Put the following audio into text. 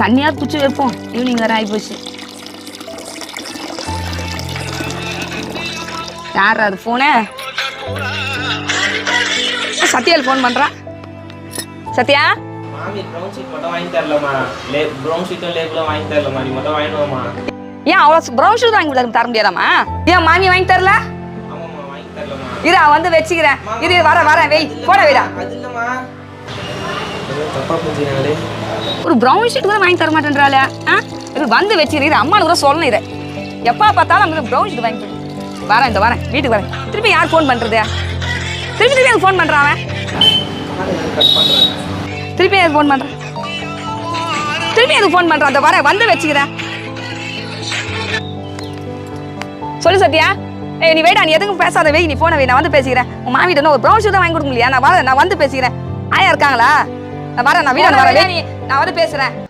தண்ணியாக குச்சி வைப்போம். ஈவினிங் வேறு ஆகிப்போச்சு. யார் அது ஃபோனு? சத்யாவில் ஃபோன் பண்ணுறான். சத்யா மாமி ப்ரௌன் ஷீட் மட்டும் வாங்கி தரலமா. ப்ரௌன் ஷீட்டும் லேபிளும் வாங்கி தரலமா. நீ மட்டும் வாங்கிடுவோமா? ஏன் அவ்வளோ ப்ரௌன் ஷீட் வாங்கி தர முடியாதாம்மா? ஏன் மாமி வாங்கி தரல? ஆமாம்மா வாங்கி தரலமா. இரு வந்து வச்சுக்கிறேன். இது வரேன் வெய் போட வைடா. அது இல்லைம்மா. தப்பா புரிஞ்சுனாலே ஒரு ப்ரௌன் ஷீட் கூட வாங்கி தர மாட்டேன்றாளே. இது வந்து வச்சுக்கிறேன். அம்மா கூட சொல்லணும் இதை. எப்போ பார்த்தாலும் நம்மளுக்கு ப்ரௌன் ஷீட் வாங்கி வரேன் வீட்டுக்கு வரேன். திருப்பி யார் ஃபோன் பண்ணுறது? திருப்பி எனக்கு ஃபோன் பண்ணுறான் அவன். கட் பண்ணுறேன். திருப்பி எனக்கு ஃபோன் பண்ணுறான். அந்த வரேன் வந்து வச்சுக்கிறேன். சொல்லு சத்யா. நீ வெயிடா, நீ எதுக்கும் பேசாத, வெய், நீ போன வை, நான் வந்து பேசிக்கிறேன். உன் மாமிட்ட ஒரு ப்ரௌன் ஷூ தான் வாங்கி கொடுக்க முடியா? நான் வந்து பேசிக்கிறேன். ஆயா இருக்காங்களா? நான் வரேன், நான் வீடு வரேன், நான் வந்து பேசுறேன்.